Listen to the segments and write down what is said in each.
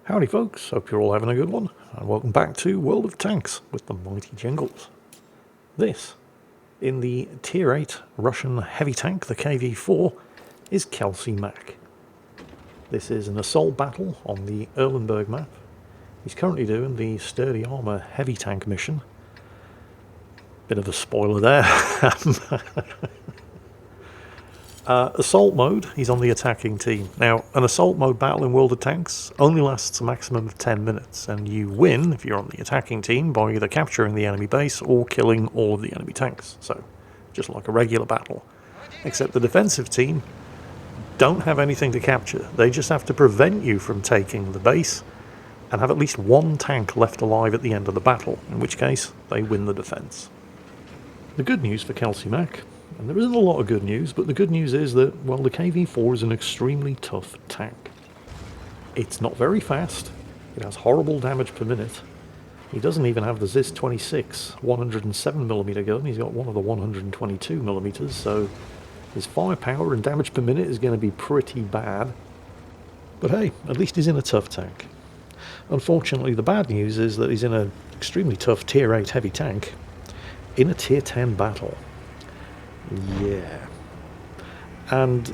Howdy folks, hope you're all having a good one, and welcome back to World of Tanks with the Mighty Jingles. This, in the Tier 8 Russian heavy tank, the KV-4, is Kelsea Mac. This is an assault battle on the Erlenberg map. He's currently doing the Sturdy Armour heavy tank mission. Bit of a spoiler there. Assault mode, he's on the attacking team. Now, an assault mode battle in World of Tanks only lasts a maximum of 10 minutes, and you win if you're on the attacking team by either capturing the enemy base or killing all of the enemy tanks. So, just like a regular battle. Except the defensive team don't have anything to capture. They just have to prevent you from taking the base and have at least one tank left alive at the end of the battle, in which case they win the defense. The good news for Kelsea Mac, and there isn't a lot of good news, but the good news is that, well, the KV-4 is an extremely tough tank. It's not very fast, it has horrible damage per minute. He doesn't even have the ZIS-26 107mm gun, he's got one of the 122mm, so his firepower and damage per minute is going to be pretty bad. But hey, at least he's in a tough tank. Unfortunately, the bad news is that he's in an extremely tough Tier 8 heavy tank in a Tier 10 battle. Yeah. And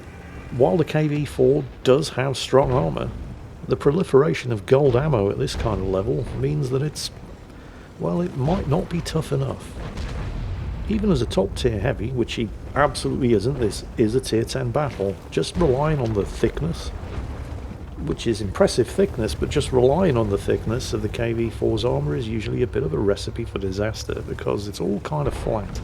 while the KV-4 does have strong armour, the proliferation of gold ammo at this kind of level means that it's, well, it might not be tough enough. Even as a top tier heavy, which he absolutely isn't, this is a Tier 10 battle, just relying on the thickness, which is impressive thickness, but just relying on the thickness of the KV-4's armour is usually a bit of a recipe for disaster, because it's all kind of flat.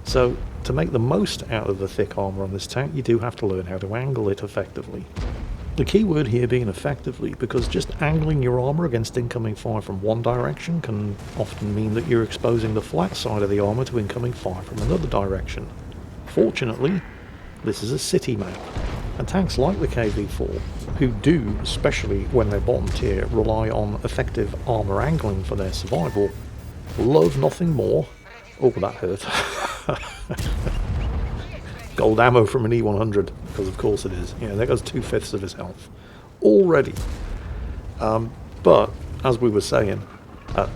So, to make the most out of the thick armour on this tank, you do have to learn how to angle it effectively. The key word here being effectively, because just angling your armour against incoming fire from one direction can often mean that you're exposing the flat side of the armour to incoming fire from another direction. Fortunately, this is a city map, and tanks like the KV-4, who do, especially when they're bottom tier, rely on effective armour angling for their survival, love nothing more. Oh, that hurt. Gold ammo from an E100, because of course it is. Yeah, there goes 2/5 of his health already. But, as we were saying,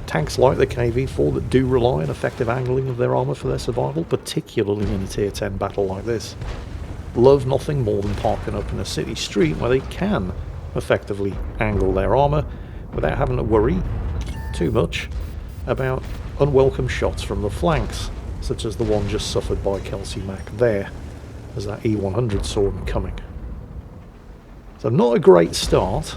tanks like the KV-4 that do rely on effective angling of their armour for their survival, particularly in a Tier 10 battle like this, love nothing more than parking up in a city street where they can effectively angle their armour without having to worry too much about unwelcome shots from the flanks, such as the one just suffered by Kelsea Mac there, as that E100 saw him coming. So not a great start,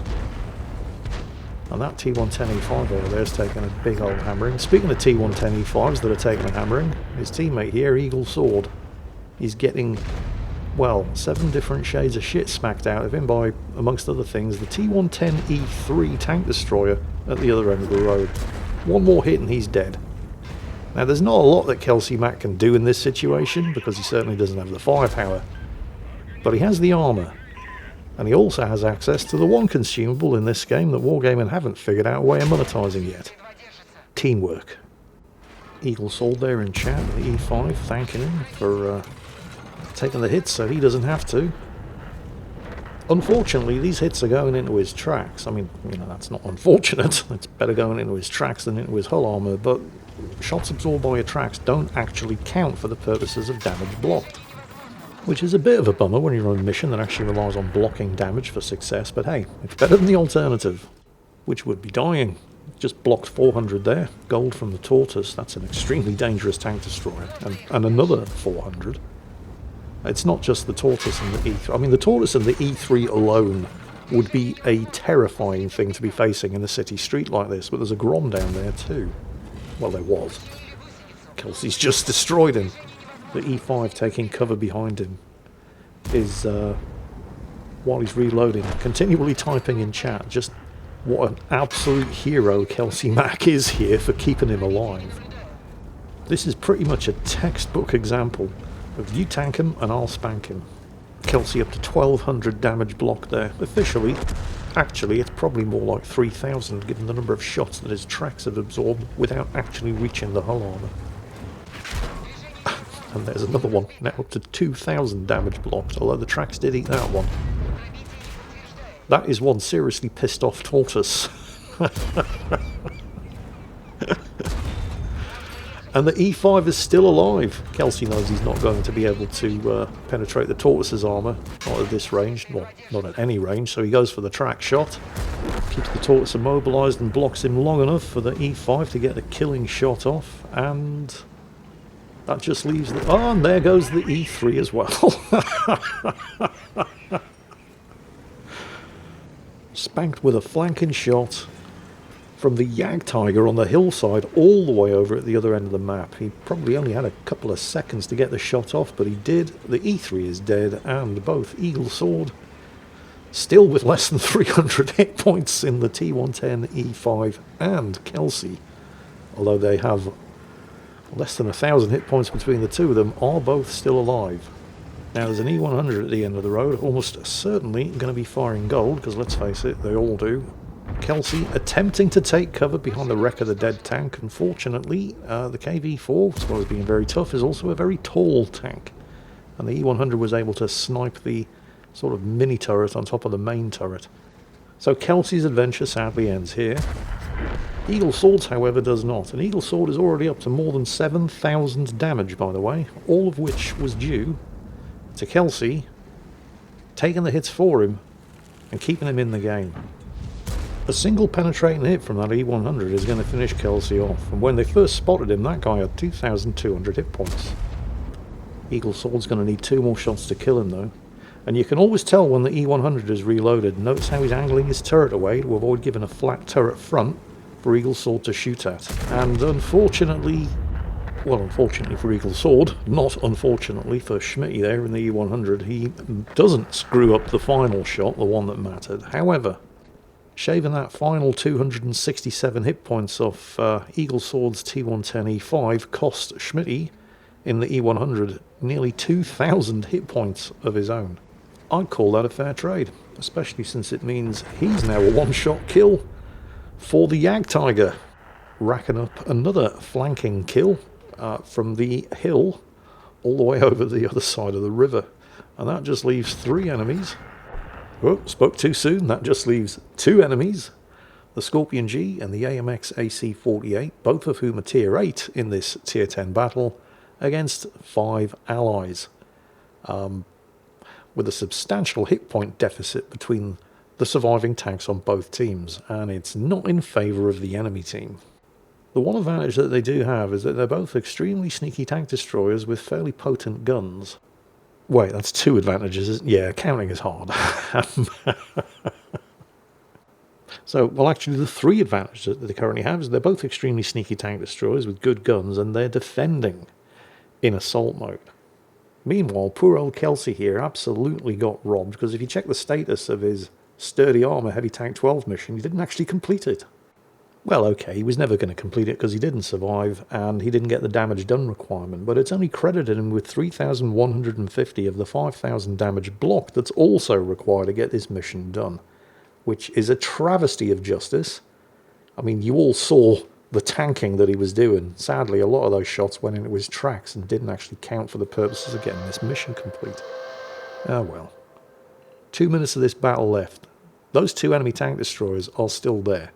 and that T110E5 over there is taking a big old hammering. Speaking of T110E5s that are taking a hammering, his teammate here, Eagle Sword, is getting, well, 7 different shades of shit smacked out of him by, amongst other things, the T110E3 tank destroyer at the other end of the road. One more hit and he's dead. Now, there's not a lot that Kelsea Mac can do in this situation, because he certainly doesn't have the firepower. But he has the armour, and he also has access to the one consumable in this game that Wargaming haven't figured out a way of monetising yet. Teamwork. Eagle Sword there in chat, the E5, thanking him for taking the hits so he doesn't have to. Unfortunately, these hits are going into his tracks. I mean, you know, that's not unfortunate. It's better going into his tracks than into his hull armour, but shots absorbed by your tracks don't actually count for the purposes of damage blocked. Which is a bit of a bummer when you're on a mission that actually relies on blocking damage for success, but hey, it's better than the alternative, which would be dying. Just blocked 400 there, gold from the Tortoise, that's an extremely dangerous tank destroyer, and another 400. It's not just the Tortoise and the E3. I mean, the Tortoise and the E3 alone would be a terrifying thing to be facing in a city street like this, but there's a Grom down there too. Well, there was. Kelsea's just destroyed him. The E5 taking cover behind him is, while he's reloading, continually typing in chat just what an absolute hero Kelsea Mac is here for keeping him alive. This is pretty much a textbook example of you tank him and I'll spank him. Kelsea up to 1200 damage blocked there. Officially, actually, it's probably more like 3000 given the number of shots that his tracks have absorbed without actually reaching the hull armour. And there's another one, now up to 2000 damage blocked, although the tracks did eat that one. That is one seriously pissed off tortoise. And the E5 is still alive. Kelsea knows he's not going to be able to penetrate the tortoise's armour, not at this range, well, not at any range, so he goes for the track shot. Keeps the tortoise immobilised and blocks him long enough for the E5 to get the killing shot off, and that just leaves the... Oh, and there goes the E3 as well. Spanked with a flanking shot from the Jagdtiger on the hillside all the way over at the other end of the map. He probably only had a couple of seconds to get the shot off, but he did. The E3 is dead, and both Eagle Sword, still with less than 300 hit points in the T110, E5 and Kelsea, although they have less than 1,000 hit points between the two of them, are both still alive. Now there's an E100 at the end of the road, almost certainly going to be firing gold, because let's face it, they all do. Kelsea attempting to take cover behind the wreck of the dead tank. Unfortunately, the KV-4, as well as being very tough, is also a very tall tank. And the E100 was able to snipe the sort of mini turret on top of the main turret. So Kelsea's adventure sadly ends here. Eagle Sword's, however, does not. And Eagle Sword is already up to more than 7,000 damage, by the way, all of which was due to Kelsea taking the hits for him and keeping him in the game. A single penetrating hit from that E100 is going to finish Kelsea off, and when they first spotted him, that guy had 2,200 hit points. Eagle Sword's going to need 2 more shots to kill him though, and you can always tell when the E100 is reloaded. Notice how he's angling his turret away to avoid giving a flat turret front for Eagle Sword to shoot at. And unfortunately, well, unfortunately for Eagle Sword, not unfortunately for Schmitty there in the E100, he doesn't screw up the final shot, the one that mattered. However, shaving that final 267 hit points off Eagle Sword's T110 E5 cost Schmitty in the E100 nearly 2,000 hit points of his own. I'd call that a fair trade, especially since it means he's now a one-shot kill for the Jagdtiger, racking up another flanking kill from the hill all the way over the other side of the river. And that just leaves 3 enemies. Oh, spoke too soon. That just leaves 2 enemies, the Scorpion G and the AMX AC-48, both of whom are tier 8 in this tier 10 battle, against 5 allies, with a substantial hit point deficit between the surviving tanks on both teams, and it's not in favour of the enemy team. The one advantage that they do have is that they're both extremely sneaky tank destroyers with fairly potent guns. Wait, that's 2 advantages. Yeah, counting is hard. So, well, actually, the 3 advantages that they currently have is they're both extremely sneaky tank destroyers with good guns, and they're defending in assault mode. Meanwhile, poor old Kelsea here absolutely got robbed, because if you check the status of his Sturdy Armour Heavy Tank 12 mission, he didn't actually complete it. Well, okay, he was never going to complete it because he didn't survive, and he didn't get the damage done requirement, but it's only credited him with 3,150 of the 5,000 damage block that's also required to get this mission done, which is a travesty of justice. I mean, you all saw the tanking that he was doing. Sadly, a lot of those shots went into his tracks and didn't actually count for the purposes of getting this mission complete. Ah well. 2 minutes of this battle left. Those 2 enemy tank destroyers are still there.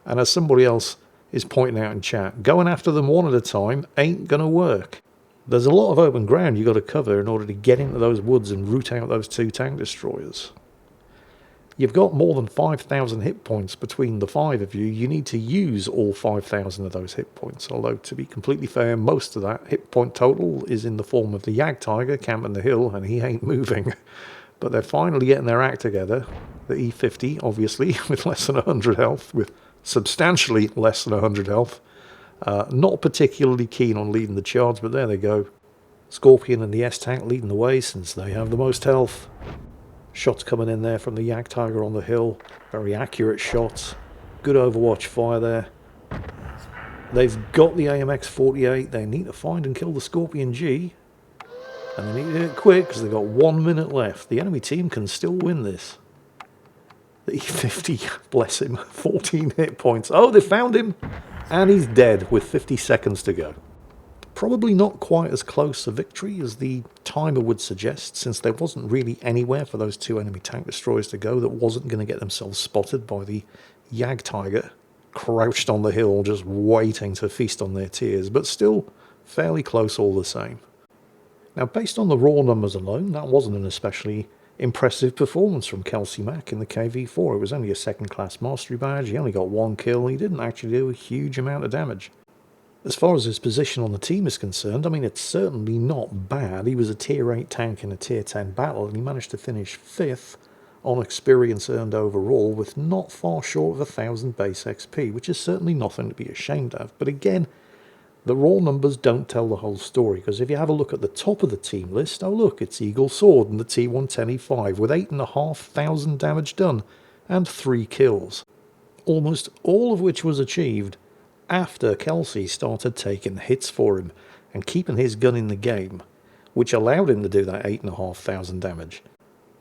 And as somebody else is pointing out in chat, going after them one at a time ain't going to work. There's a lot of open ground you've got to cover in order to get into those woods and root out those 2 tank destroyers. You've got more than 5,000 hit points between the 5 of you. You need to use all 5,000 of those hit points. Although, to be completely fair, most of that hit point total is in the form of the Jagdtiger camping the hill, and he ain't moving. But they're finally getting their act together. The E50, obviously, with less than 100 health, with substantially less than 100 health. Not particularly keen on leading the charge, but there they go. Scorpion and the S-Tank leading the way since they have the most health. Shots coming in there from the Jagdtiger on the hill. Very accurate shots. Good overwatch fire there. They've got the AMX-48. They need to find and kill the Scorpion G. And they need to do it quick because they've got 1 minute left. The enemy team can still win this. The E50, bless him, 14 hit points. Oh, they found him! And he's dead with 50 seconds to go. Probably not quite as close a victory as the timer would suggest, since there wasn't really anywhere for those two enemy tank destroyers to go that wasn't going to get themselves spotted by the Tiger crouched on the hill just waiting to feast on their tears, but still fairly close all the same. Now, based on the raw numbers alone, that wasn't an especially impressive performance from Kelsea Mack in the KV4. It was only a second class mastery badge, he only got 1 kill, he didn't actually do a huge amount of damage. As far as his position on the team is concerned, I mean, it's certainly not bad. He was a tier 8 tank in a tier 10 battle, and he managed to finish 5th on experience earned overall, with not far short of 1,000 base XP, which is certainly nothing to be ashamed of. But again, the raw numbers don't tell the whole story, because if you have a look at the top of the team list, oh look, it's Eagle Sword and the T110E5 with 8,500 damage done and 3 kills. Almost all of which was achieved after Kelsea started taking hits for him and keeping his gun in the game, which allowed him to do that 8,500 damage.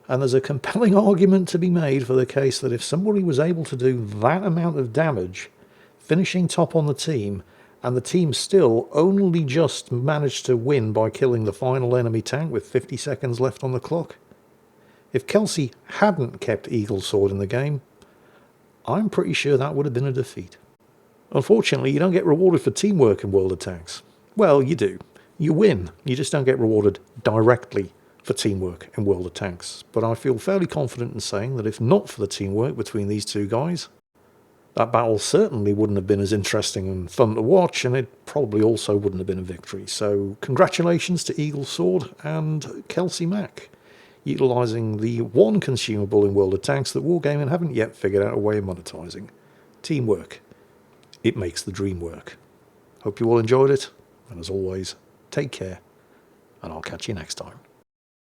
And there's a compelling argument to be made for the case that if somebody was able to do that amount of damage, finishing top on the team, and the team still only just managed to win by killing the final enemy tank with 50 seconds left on the clock, if Kelsea hadn't kept Eagle Sword in the game, I'm pretty sure that would have been a defeat. Unfortunately, you don't get rewarded for teamwork in World of Tanks. Well, you do. You win. You just don't get rewarded directly for teamwork in World of Tanks. But I feel fairly confident in saying that if not for the teamwork between these two guys, that battle certainly wouldn't have been as interesting and fun to watch, and it probably also wouldn't have been a victory. So congratulations to Eagle Sword and Kelsea Mack, utilising the one consumable in World of Tanks that Wargaming haven't yet figured out a way of monetizing. Teamwork. It makes the dream work. Hope you all enjoyed it, and as always, take care, and I'll catch you next time.